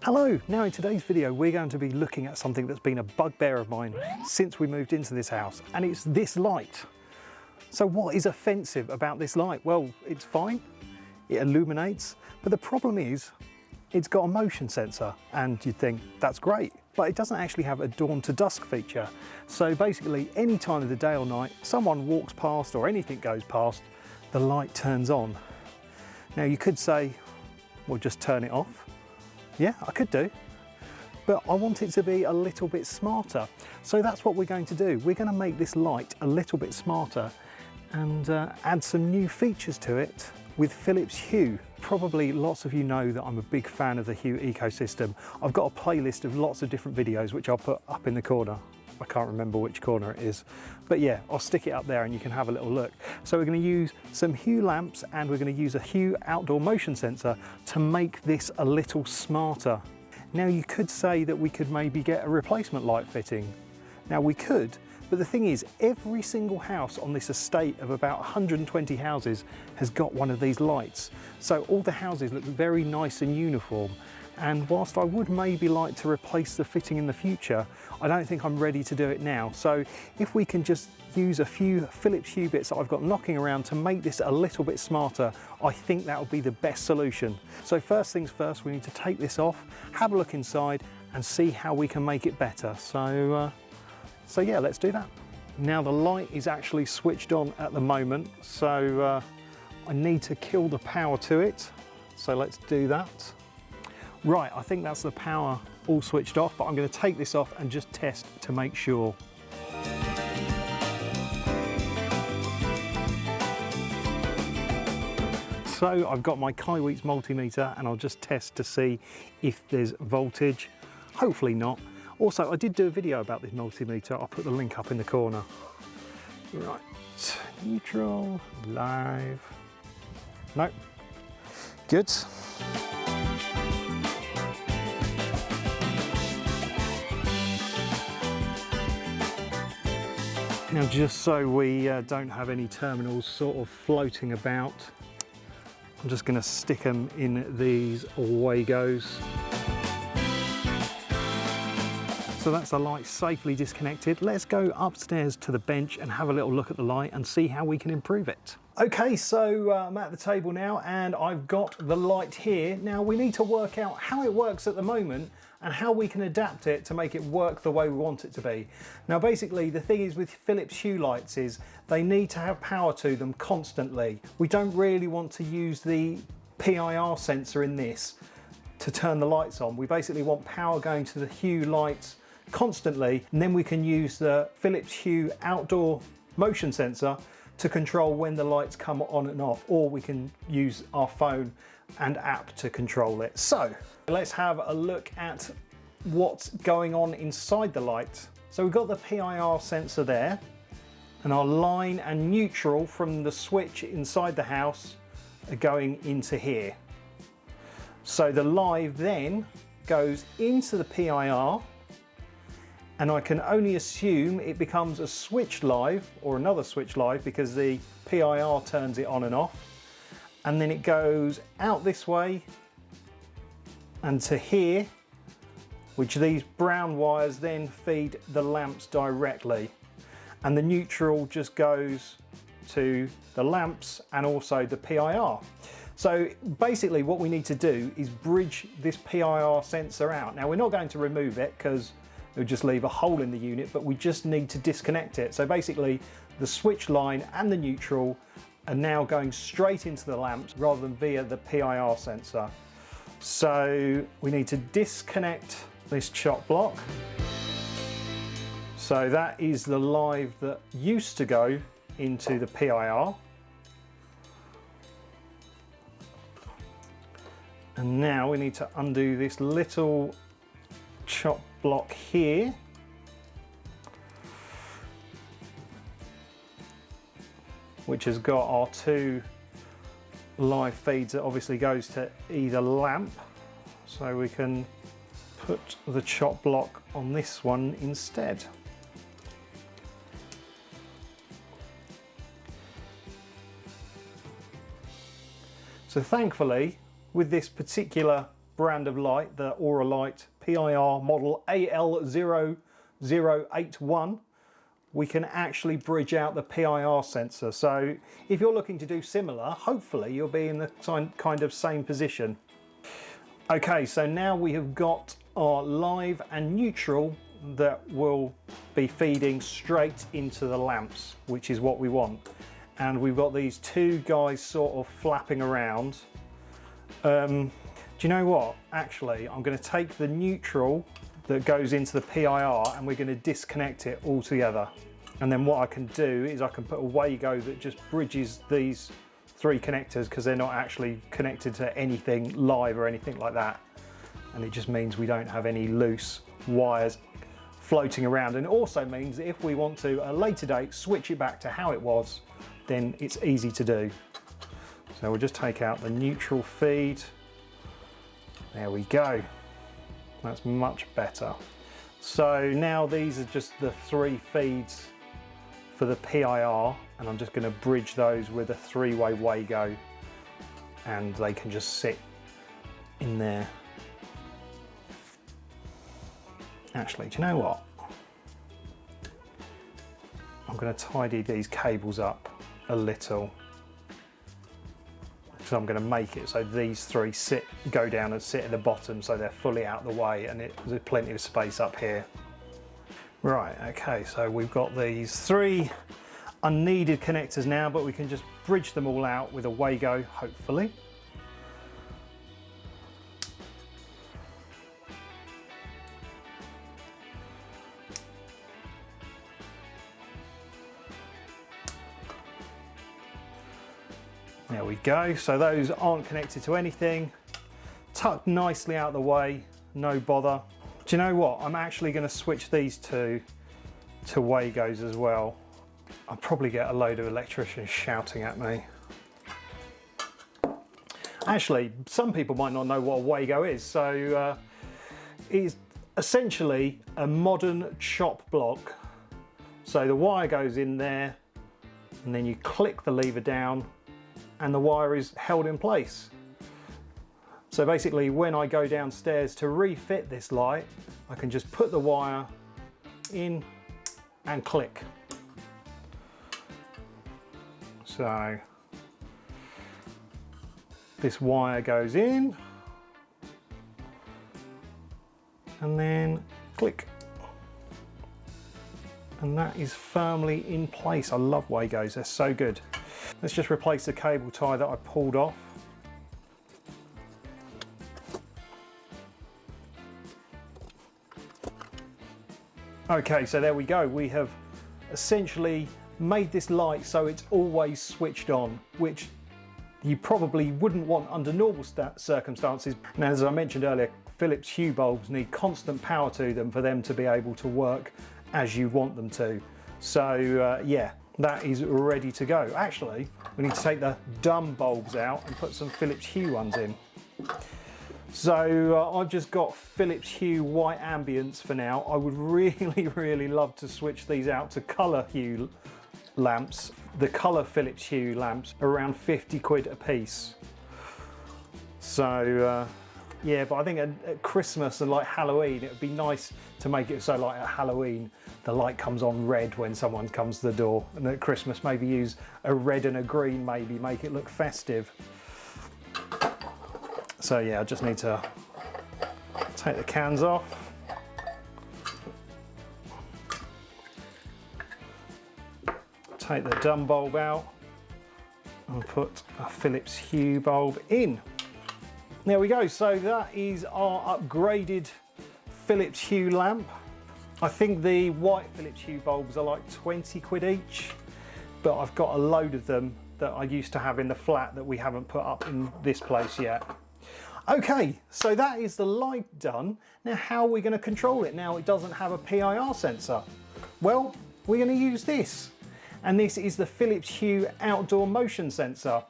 Hello! Now in today's video we're going to be looking at something that's been a bugbear of mine since we moved into this house, and it's this light. So what is offensive about this light? Well, it's fine, it illuminates, but the problem is it's got a motion sensor, and you'd think that's great, but it doesn't actually have a dawn to dusk feature. So basically any time of the day or night someone walks past or anything goes past, the light turns on. Now you could say, well, just turn it off. Yeah, I could do, but I want it to be a little bit smarter. So that's what we're going to do. We're going to make this light a little bit smarter and add some new features to it with Philips Hue. Probably lots of you know that I'm a big fan of the Hue ecosystem. I've got a playlist of lots of different videos which I'll put up in the corner. I can't remember which corner it is, but yeah, I'll stick it up there and you can have a little look. So we're going to use some Hue lamps and we're going to use a Hue outdoor motion sensor to make this a little smarter. Now you could say that we could maybe get a replacement light fitting. Now we could, but the thing is every single house on this estate of about 120 houses has got one of these lights. So all the houses look very nice and uniform. And whilst I would maybe like to replace the fitting in the future, I don't think I'm ready to do it now. So if we can just use a few Philips Hue bits that I've got knocking around to make this a little bit smarter, I think that will be the best solution. So first things first, we need to take this off, have a look inside and see how we can make it better. So yeah, let's do that. Now the light is actually switched on at the moment, so I need to kill the power to it. So let's do that. Right, I think that's the power all switched off, but I'm going to take this off and just test to make sure. So I've got my Kiwi's multimeter and I'll just test to see if there's voltage. Hopefully not. Also, I did do a video about this multimeter. I'll put the link up in the corner. Right, neutral, live. Nope, good. Now just so we don't have any terminals sort of floating about, I'm just going to stick them in these Wagos. So that's the light safely disconnected. Let's go upstairs to the bench and have a little look at the light and see how we can improve it. Okay, so I'm at the table now and I've got the light here. Now we need to work out how it works at the moment and how we can adapt it to make it work the way we want it to be. Now basically the thing is with Philips Hue lights is they need to have power to them constantly. We don't really want to use the PIR sensor in this to turn the lights on. We basically want power going to the Hue lights constantly, and then we can use the Philips Hue outdoor motion sensor to control when the lights come on and off, or we can use our phone and app to control it. So let's have a look at what's going on inside the light. So we've got the PIR sensor there, and our line and neutral from the switch inside the house are going into here. So the live then goes into the PIR, and I can only assume it becomes a switch live or another switch live because the PIR turns it on and off. And then it goes out this way and to here, which these brown wires then feed the lamps directly. And the neutral just goes to the lamps and also the PIR. So basically what we need to do is bridge this PIR sensor out. Now we're not going to remove it because it would just leave a hole in the unit, but we just need to disconnect it. So basically the switch line and the neutral are now going straight into the lamps rather than via the PIR sensor. So we need to disconnect this chop block. So that is the live that used to go into the PIR. And now we need to undo this little chop block here. Which has got our two live feeds that obviously goes to either lamp. So we can put the chop block on this one instead. So thankfully, with this particular brand of light, the Aura Light PIR model AL0081, we can actually bridge out the PIR sensor. So if you're looking to do similar, hopefully you'll be in the kind of same position. Okay, so now we have got our live and neutral that will be feeding straight into the lamps, which is what we want. And we've got these two guys sort of flapping around. Do you know what? Actually, I'm going to take the neutral that goes into the PIR and we're going to disconnect it all together. And then what I can do is I can put a Wago that just bridges these three connectors, because they're not actually connected to anything live or anything like that. And it just means we don't have any loose wires floating around. And it also means that if we want to, at a later date, switch it back to how it was, then it's easy to do. So we'll just take out the neutral feed. There we go. That's much better. So now these are just the three feeds for the PIR, and I'm just going to bridge those with a three-way Wago, and they can just sit in there. Actually, do you know what? I'm going to tidy these cables up a little. So I'm going to make it so these three go down and sit at the bottom, so they're fully out of the way, and there's plenty of space up here. Right, okay, so we've got these three unneeded connectors now, but we can just bridge them all out with a Wago, hopefully. There we go, so those aren't connected to anything, tucked nicely out of the way, no bother. Do you know what, I'm actually going to switch these two to Wagos as well. I'll probably get a load of electricians shouting at me. Actually, some people might not know what a Wago is, so it's essentially a modern chop block. So the wire goes in there, and then you click the lever down, and the wire is held in place. So basically, when I go downstairs to refit this light, I can just put the wire in and click. So this wire goes in and then click. And that is firmly in place. I love Wagos, they're so good. Let's just replace the cable tie that I pulled off. Okay, so there we go. We have essentially made this light so it's always switched on, which you probably wouldn't want under normal circumstances. Now, as I mentioned earlier, Philips Hue bulbs need constant power to them for them to be able to work as you want them to. So yeah, that is ready to go. Actually, we need to take the dumb bulbs out and put some Philips Hue ones in. So I've just got Philips Hue white ambience for now. I would really love to switch these out to colour Hue lamps. The colour Philips Hue lamps are around 50 quid a piece. So yeah, but I think at Christmas and like Halloween, it would be nice to make it so like at Halloween, the light comes on red when someone comes to the door. And at Christmas, maybe use a red and a green, maybe make it look festive. So yeah, I just need to take the cans off. Take the dumb bulb out and put a Philips Hue bulb in. There we go, so that is our upgraded Philips Hue lamp. I think the white Philips Hue bulbs are like 20 quid each, but I've got a load of them that I used to have in the flat that we haven't put up in this place yet. Okay, so that is the light done. Now how are we going to control it now it doesn't have a PIR sensor? Well, we're going to use this. And this is the Philips Hue outdoor motion sensor.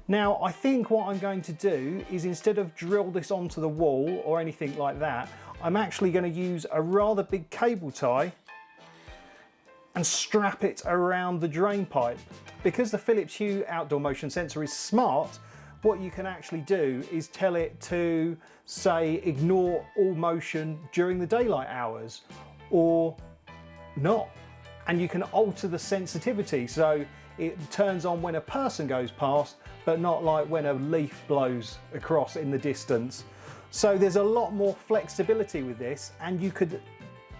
Now I think what I'm going to do is, instead of drill this onto the wall or anything like that, I'm actually going to use a rather big cable tie and strap it around the drain pipe. Because the Philips Hue outdoor motion sensor is smart, what you can actually do is tell it to, say, ignore all motion during the daylight hours or not. And you can alter the sensitivity so it turns on when a person goes past, but not like when a leaf blows across in the distance. So there's a lot more flexibility with this, and you could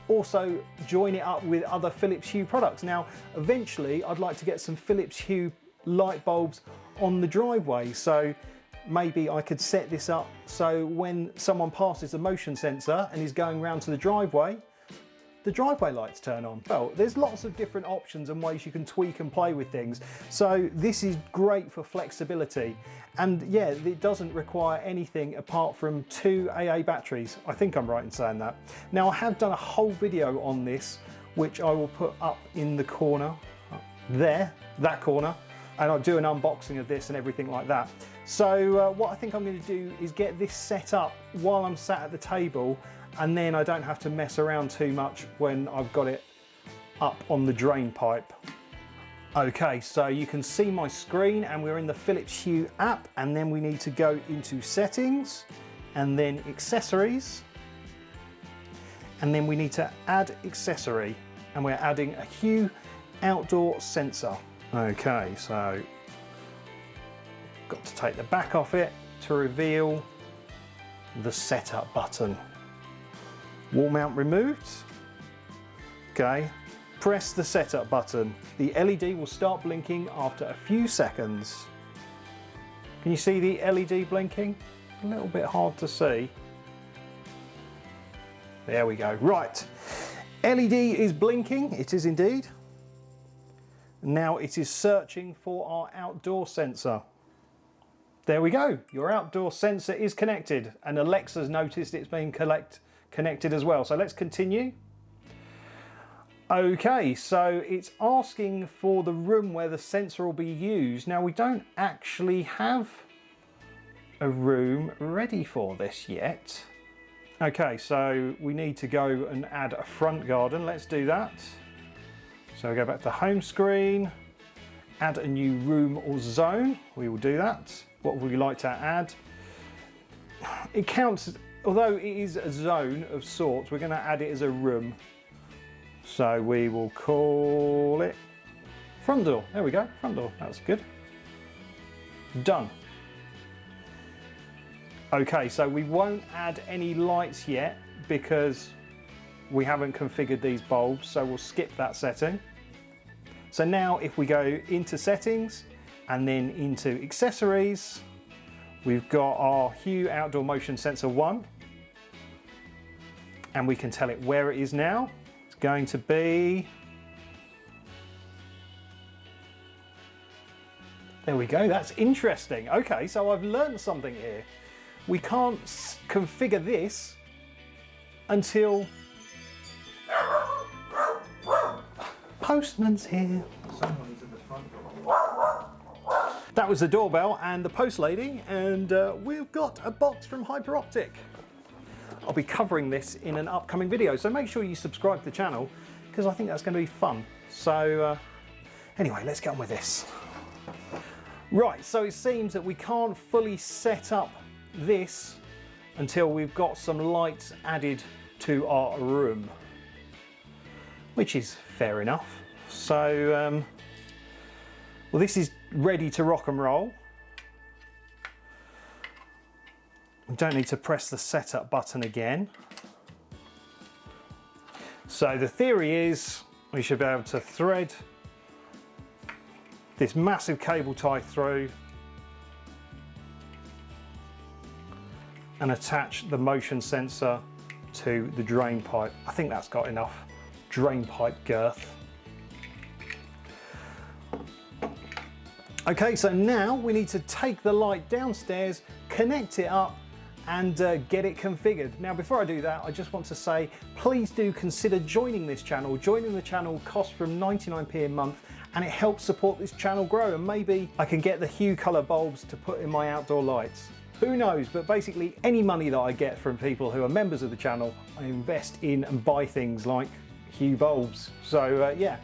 also join it up with other Philips Hue products. Now, eventually I'd like to get some Philips Hue light bulbs on the driveway, so maybe I could set this up so when someone passes the motion sensor and is going round to the driveway lights turn on. Well, there's lots of different options and ways you can tweak and play with things. So this is great for flexibility. And yeah, it doesn't require anything apart from 2 AA batteries. I think I'm right in saying that. Now, I have done a whole video on this, which I will put up in the corner, there, that corner, and I'll do an unboxing of this and everything like that. So what I think I'm going to do is get this set up while I'm sat at the table, and then I don't have to mess around too much when I've got it up on the drain pipe. Okay, so you can see my screen and we're in the Philips Hue app, and then we need to go into settings and then accessories, and then we need to add accessory, and we're adding a Hue outdoor sensor. Okay, so got to take the back off it to reveal the setup button. Wall mount removed. Okay, press the setup button. The LED will start blinking after a few seconds. Can you see the LED blinking? A little bit hard to see. There we go. Right, LED is blinking. It is indeed. Now it is searching for our outdoor sensor. There we go. Your outdoor sensor is connected, and Alexa's noticed it's been connected as well. So let's continue. Okay, so it's asking for the room where the sensor will be used. Now, we don't actually have a room ready for this yet. Okay, so we need to go and add a front garden. Let's do that. So go back to home screen, add a new room or zone. We will do that. What would we like to add? It counts, although it is a zone of sorts, we're going to add it as a room. So we will call it front door. There we go, front door. That's good. Done. Okay, so we won't add any lights yet because we haven't configured these bulbs, so we'll skip that setting. So now if we go into settings and then into accessories, we've got our Hue Outdoor Motion Sensor 1, and we can tell it where it is now. It's going to be, there we go, that's interesting. Okay, so I've learned something here. We can't configure this until postman's here. Someone's at the front door. That was the doorbell and the post lady, and we've got a box from Hyperoptic. I'll be covering this in an upcoming video, so make sure you subscribe to the channel because I think that's going to be fun. So anyway, let's get on with this. Right, so it seems that we can't fully set up this until we've got some lights added to our room, which is fair enough. So well, this is ready to rock and roll. We don't need to press the setup button again. So the theory is we should be able to thread this massive cable tie through and attach the motion sensor to the drain pipe. I think that's got enough drain pipe girth. Okay, so now we need to take the light downstairs, connect it up, and get it configured. Now, before I do that, I just want to say, please do consider joining this channel. Joining the channel costs from 99p a month, and it helps support this channel grow, and maybe I can get the Hue colour bulbs to put in my outdoor lights. Who knows, but basically any money that I get from people who are members of the channel, I invest in and buy things like Hue bulbs. So yeah,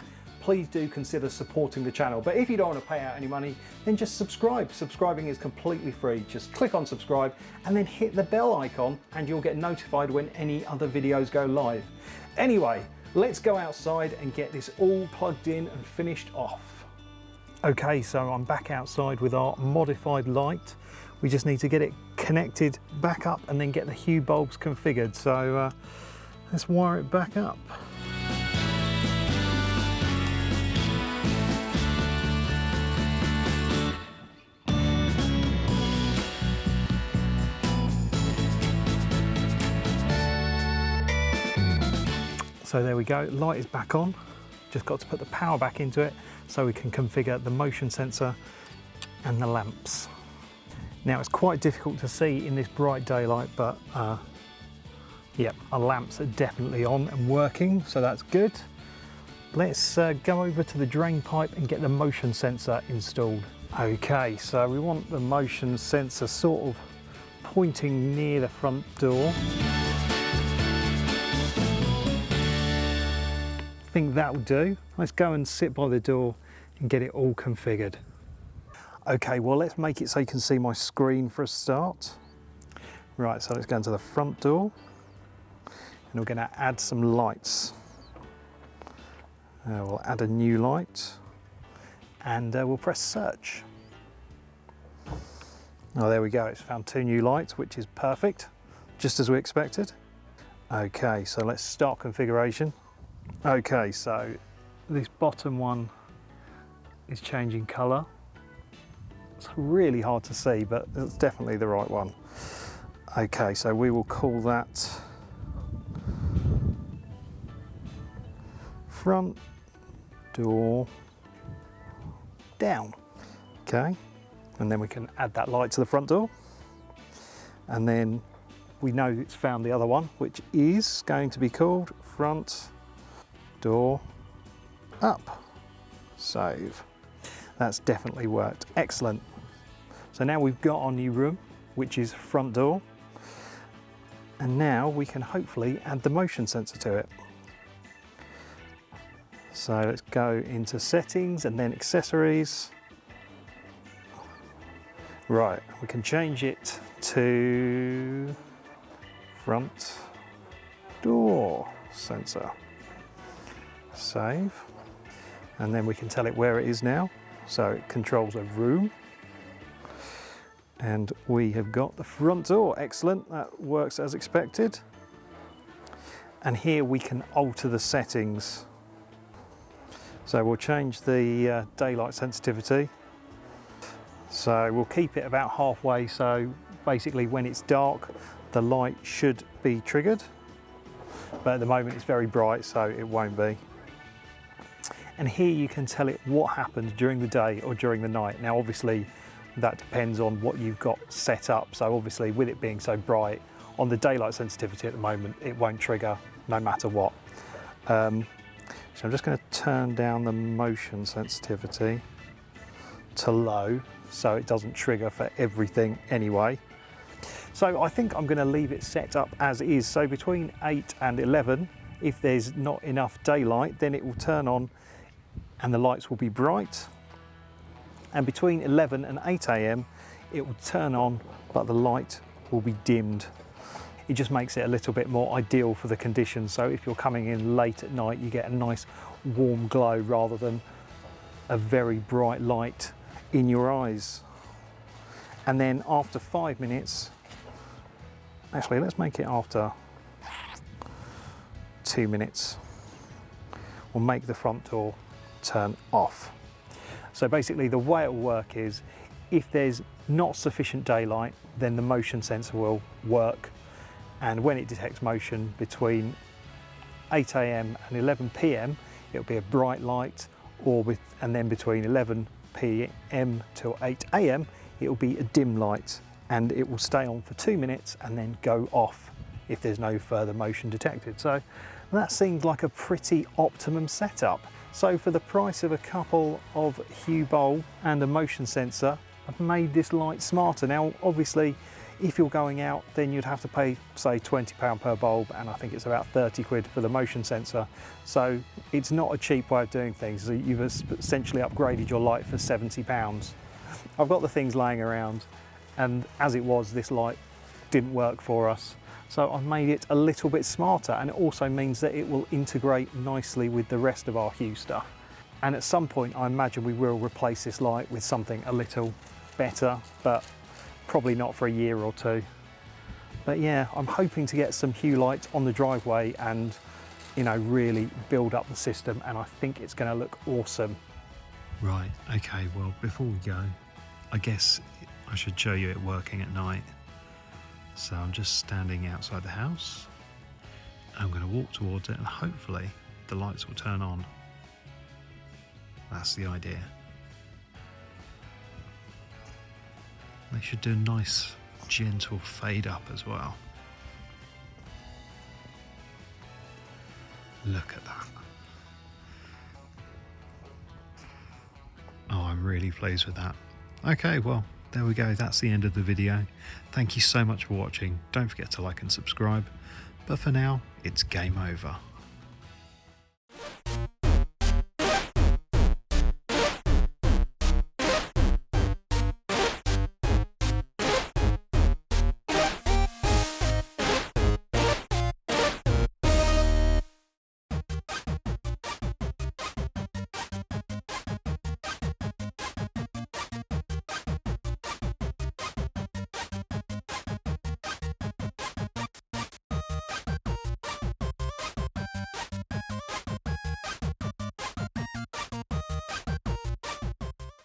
please do consider supporting the channel. But if you don't want to pay out any money, then just subscribe. Subscribing is completely free. Just click on subscribe and then hit the bell icon and you'll get notified when any other videos go live. Anyway, let's go outside and get this all plugged in and finished off. Okay, so I'm back outside with our modified light. We just need to get it connected back up and then get the Hue bulbs configured. So let's wire it back up. So there we go, light is back on. Just got to put the power back into it so we can configure the motion sensor and the lamps. Now it's quite difficult to see in this bright daylight, but yeah, our lamps are definitely on and working, so that's good. Let's go over to the drain pipe and get the motion sensor installed. Okay, so we want the motion sensor sort of pointing near the front door. I think that'll do. Let's go and sit by the door and get it all configured. Okay, well, let's make it so you can see my screen for a start. Right, so let's go into the front door and we're going to add some lights. We'll add a new light and we'll press search. Oh, there we go, it's found 2 new lights, which is perfect, just as we expected. Okay, so let's start configuration. Okay, so this bottom one is changing colour. It's really hard to see, but it's definitely the right one. Okay, so we will call that front door down. Okay, and then we can add that light to the front door. And then we know it's found the other one, which is going to be called front door up. Save. That's definitely worked. Excellent. So now we've got our new room, which is front door. And now we can hopefully add the motion sensor to it. So let's go into settings and then accessories. Right, we can change it to front door sensor. Save. And then we can tell it where it is now. So it controls a room. And we have got the front door. Excellent, that works as expected. And here we can alter the settings. So we'll change the daylight sensitivity. So we'll keep it about halfway, so basically when it's dark, the light should be triggered. But at the moment it's very bright, so it won't be. And here you can tell it what happens during the day or during the night. Now obviously that depends on what you've got set up. So obviously with it being so bright, on the daylight sensitivity at the moment, it won't trigger no matter what. So I'm just going to turn down the motion sensitivity to low so it doesn't trigger for everything anyway. So I think I'm going to leave it set up as is. So between 8 and 11, if there's not enough daylight, then it will turn on and the lights will be bright. And between 11 and 8 AM, it will turn on, but the light will be dimmed. It just makes it a little bit more ideal for the conditions. So if you're coming in late at night, you get a nice warm glow rather than a very bright light in your eyes. And then after 5 minutes, actually let's make it after 2 minutes, we'll make the front door turn off. So basically the way it will work is if there's not sufficient daylight, then the motion sensor will work, and when it detects motion between 8 AM and 11 PM, it'll be a bright light, and then between 11 PM till 8 AM, it'll be a dim light, and it will stay on for 2 minutes and then go off if there's no further motion detected. So that seems like a pretty optimum setup. So for the price of a couple of Hue bulb and a motion sensor, I've made this light smarter. Now obviously If you're going out, then you'd have to pay, say, £20 per bulb, and I think it's about 30 quid for the motion sensor. So it's not a cheap way of doing things. So you've essentially upgraded your light for £70. I've got the things laying around, and as it was, this light didn't work for us. So I've made it a little bit smarter, and it also means that it will integrate nicely with the rest of our Hue stuff. And at some point, I imagine we will replace this light with something a little better, but probably not for a year or two. But yeah, I'm hoping to get some Hue lights on the driveway and, you know, really build up the system, and I think it's going to look awesome. Right, okay, well, before we go, I guess I should show you it working at night. So I'm just standing outside the house. I'm going to walk towards it and hopefully the lights will turn on. That's the idea. They should do a nice gentle fade up as well. Look at that. Oh, I'm really pleased with that. Okay, well, there we go. That's the end of the video. Thank you so much for watching. Don't forget to like and subscribe. But for now, it's game over.